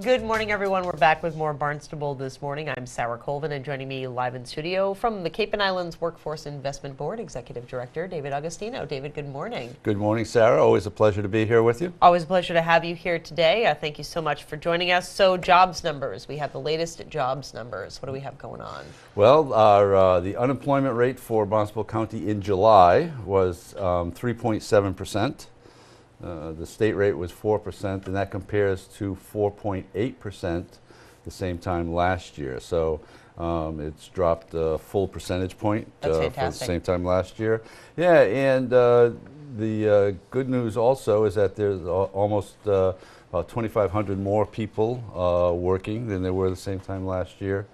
Good morning, everyone. We're back with more Barnstable This Morning. I'm Sarah Colvin, and joining me live in studio from the Cape and Islands Workforce Investment Board, Executive Director David Augustinho. David, good morning. Good morning, Sarah. Always a pleasure to be here with you. Always a pleasure to have you here today. Thank you so much for joining us. So, jobs numbers. We have the latest jobs numbers. What do we have going on? Well, the unemployment rate for Barnstable County in July was 3.7%. The state rate was 4%, and that compares to 4.8% the same time last year. So it's dropped a full percentage point for the same time last year. Yeah, and the good news also is that there's almost about 2,500 more people working than there were the same time last year.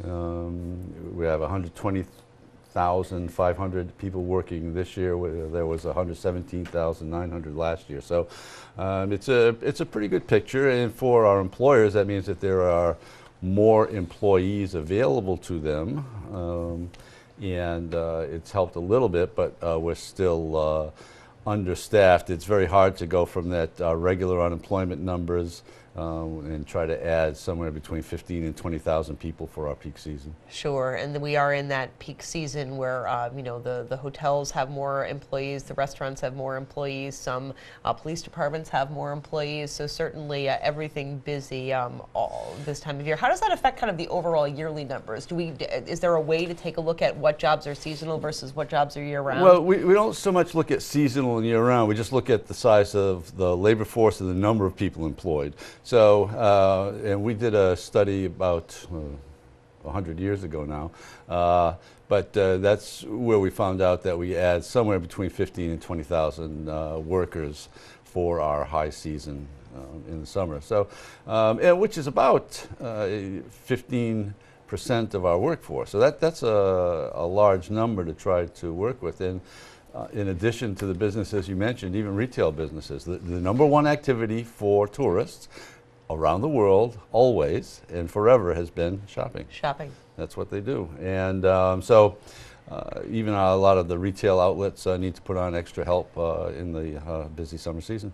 We have 120,500 people working this year. There was 117,900 last year. So it's a pretty good picture, and for our employers, that means that there are more employees available to them, and it's helped a little bit, but we're still understaffed. It's very hard to go from that regular unemployment numbers and try to add somewhere between 15 and 20,000 people for our peak season. Sure, and we are in that peak season where the hotels have more employees, the restaurants have more employees, some police departments have more employees. So certainly everything busy all this time of year. How does that affect kind of the overall yearly numbers? Is there a way to take a look at what jobs are seasonal versus what jobs are year-round? Well, we don't so much look at seasonal and year-round. We just look at the size of the labor force and the number of people employed. So, and we did a study about 100 years ago now, but that's where we found out that we add somewhere between 15 and 20,000 workers for our high season in the summer. So, which is about 15% of our workforce. So that's a large number to try to work with. And in addition to the businesses you mentioned, even retail businesses, the number one activity for tourists around the world, always and forever, has been shopping. Shopping. That's what they do. And so even a lot of the retail outlets need to put on extra help in the busy summer season.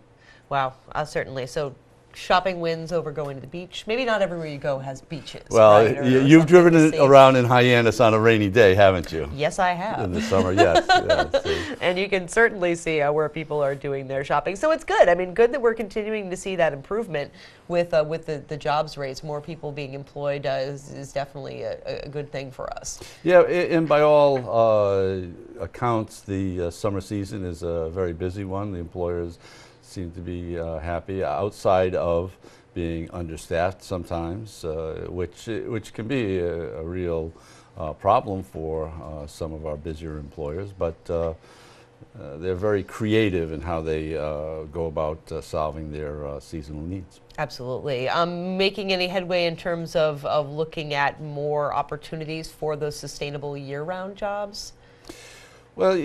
Wow, certainly. So shopping wins over going to the beach. Maybe not everywhere you go has beaches. Well, right? You've driven around in Hyannis on a rainy day, haven't you? Yes, I have. In the summer, yes. Yes. And you can certainly see where people are doing their shopping. So it's good. I mean, good that we're continuing to see that improvement with the jobs rates. More people being employed is definitely a good thing for us. Yeah, and by all accounts, the summer season is a very busy one. The employers seem to be happy, outside of being understaffed sometimes, which can be a real problem for some of our busier employers. But they're very creative in how they go about solving their seasonal needs. Absolutely. Making any headway in terms of looking at more opportunities for those sustainable year-round jobs? Well,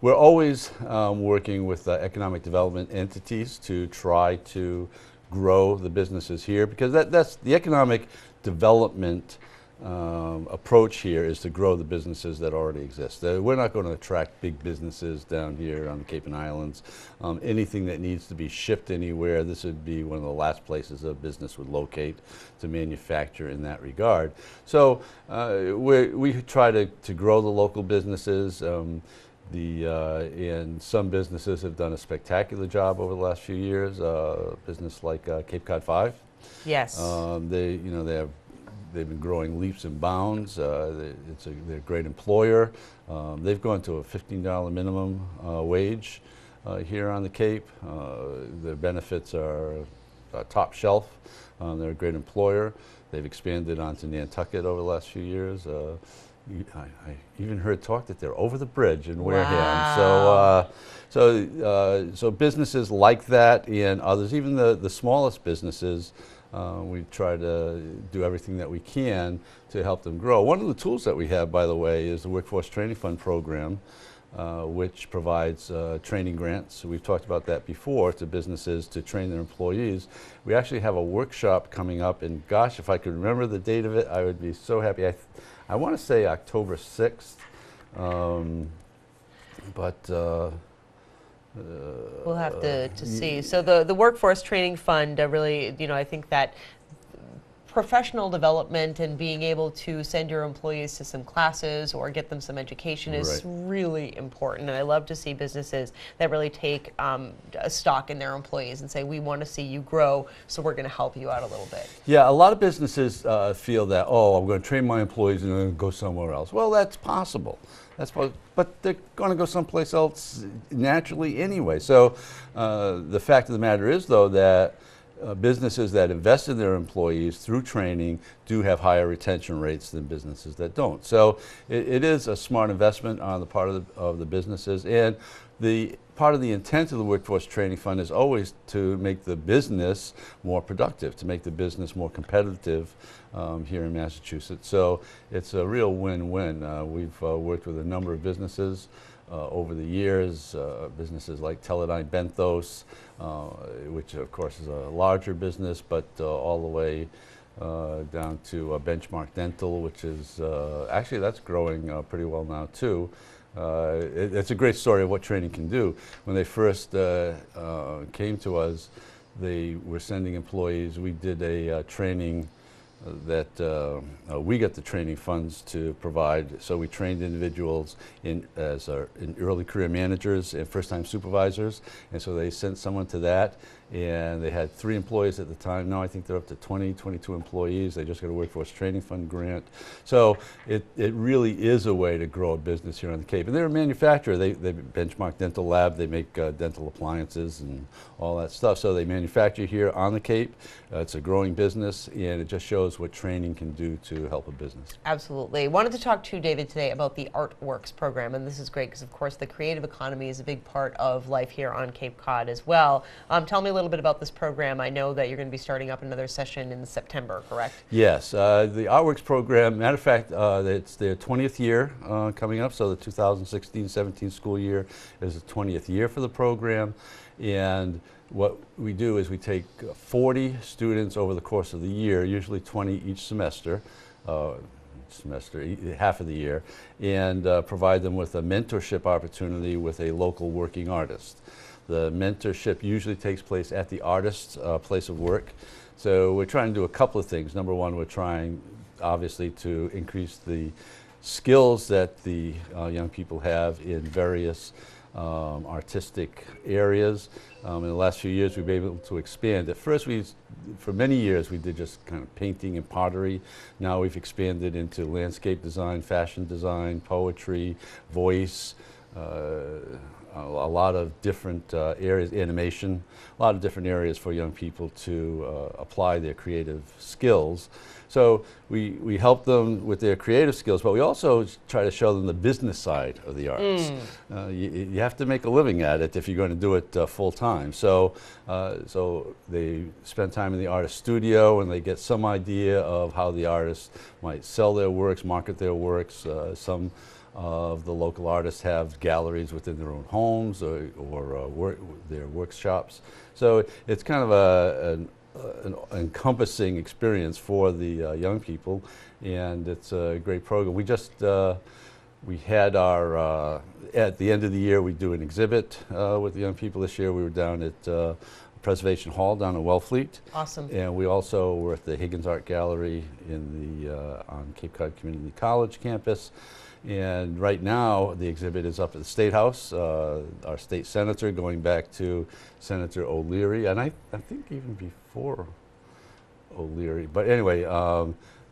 we're always working with economic development entities to try to grow the businesses here, because that's the economic development approach here, is to grow the businesses that already exist. We're not going to attract big businesses down here on the Cape and Islands. Anything that needs to be shipped anywhere, this would be one of the last places a business would locate to manufacture in that regard. So we try to grow the local businesses. And some businesses have done a spectacular job over the last few years. Business like Cape Cod 5. Yes. They've been growing leaps and bounds. They're a great employer. They've gone to a $15 minimum wage here on the Cape. Their benefits are top shelf. They're a great employer. They've expanded onto Nantucket over the last few years. I even heard talk that they're over the bridge in Wareham. Wow. So businesses like that and others, even the smallest businesses, we try to do everything that we can to help them grow. One of the tools that we have, by the way, is the Workforce Training Fund program, which provides training grants. We've talked about that before, to businesses to train their employees. We actually have a workshop coming up, and gosh, if I could remember the date of it, I would be so happy. I want to say October 6th, but We'll have to see. So the Workforce Training Fund really, I think that professional development and being able to send your employees to some classes or get them some education is really important. And I love to see businesses that really take a stock in their employees and say, we want to see you grow, so we're going to help you out a little bit. Yeah, a lot of businesses feel that, oh, I'm going to train my employees and then go somewhere else. Well, that's possible. But they're going to go someplace else naturally anyway. So the fact of the matter is, though, that businesses that invest in their employees through training do have higher retention rates than businesses that don't. So it is a smart investment on the part of the businesses. And the part of the intent of the Workforce Training Fund is always to make the business more productive, to make the business more competitive here in Massachusetts. So it's a real win-win. We've worked with a number of businesses over the years, businesses like Teledyne Benthos, which of course is a larger business, but all the way down to Benchmark Dental, which is actually that's growing pretty well now too. It's a great story of what training can do. When they first came to us, they were sending employees. We did a training that we got the training funds to provide. So we trained individuals in early career managers and first-time supervisors, and so they sent someone to that, and they had 3 employees at the time. Now I think they're up to 20, 22 employees. They just got a Workforce Training Fund grant. So it really is a way to grow a business here on the Cape. And they're a manufacturer. They Benchmark Dental Lab. They make dental appliances and all that stuff. So they manufacture here on the Cape. It's a growing business, and it just shows what training can do to help a business. Absolutely. Wanted to talk to David today about the ArtWorks program, and this is great because, of course, the creative economy is a big part of life here on Cape Cod as well. Tell me a little bit about this program. I know that you're going to be starting up another session in September, correct? Yes. The ArtWorks program, matter of fact, it's their 20th year coming up, so the 2016-17 school year is the 20th year for the program. And what we do is we take 40 students over the course of the year, usually 20 each semester, half of the year, and provide them with a mentorship opportunity with a local working artist. The mentorship usually takes place at the artist's place of work. So we're trying to do a couple of things. Number one, we're trying obviously to increase the skills that the young people have in various artistic areas. In the last few years we've been able to expand. At first for many years we did just kind of painting and pottery. Now we've expanded into landscape design, fashion design, poetry, voice, a lot of different areas, animation, a lot of different areas for young people to apply their creative skills. So we help them with their creative skills, but we also try to show them the business side of the arts. You have to make a living at it if you're going to do it full time. So they spend time in the artist studio and they get some idea of how the artist might sell their works, market their works. Some of the local artists have galleries within their own homes or their workshops. So it's kind of an encompassing experience for the young people, and it's a great program. We just we had our at the end of the year we do an exhibit with the young people. This year we were down at Preservation Hall down in Wellfleet. Awesome. And we also were at the Higgins Art Gallery in the on Cape Cod Community College campus. And right now the exhibit is up at the State House. Our state senator, going back to Senator O'Leary, and I think even before O'Leary, but anyway,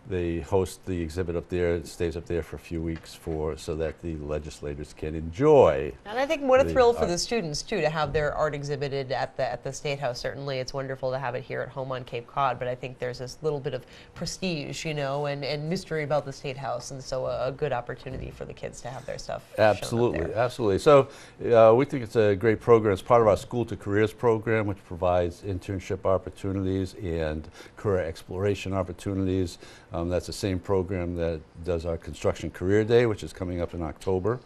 they host the exhibit up there. It stays up there for a few weeks so that the legislators can enjoy. And I think what a thrill for the students too to have their art exhibited at the State House. Certainly, it's wonderful to have it here at home on Cape Cod, but I think there's this little bit of prestige, and mystery about the State House, and so a good opportunity for the kids to have their stuff. Absolutely, shown up there. absolutely. So we think it's a great program. It's part of our School to Careers program, which provides internship opportunities and career exploration opportunities. That's the same program that does our Construction Career Day, which is coming up in October.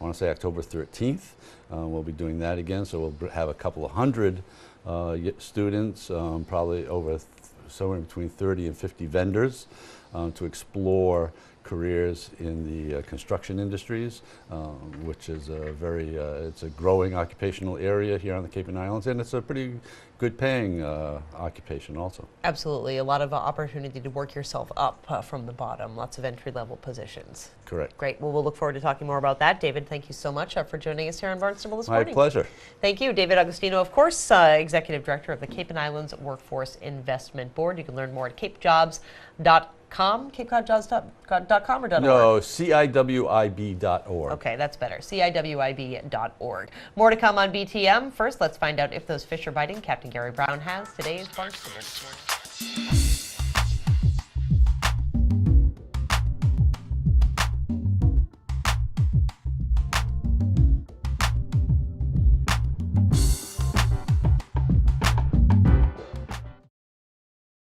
I want to say October 13th. We'll be doing that again, so we'll have a couple of hundred students, probably over somewhere between 30 and 50 vendors to explore careers in the construction industries, which is a very, it's a growing occupational area here on the Cape and Islands, and it's a pretty good paying occupation also. Absolutely, a lot of opportunity to work yourself up from the bottom, lots of entry-level positions. Correct. Great, well, we'll look forward to talking more about that. David, thank you so much for joining us here on Barnstable This Morning. My pleasure. Thank you. David Augustinho, of course, Executive Director of the Cape and Islands Workforce Investment Board. You can learn more at capejobs.com, capejobs.com or .org? No, CIWIB.org. Okay, that's better. CIWIB.org. More to come on BTM. First, let's find out if those fish are biting. Captain Gary Brown has today's Barnstable This Morning.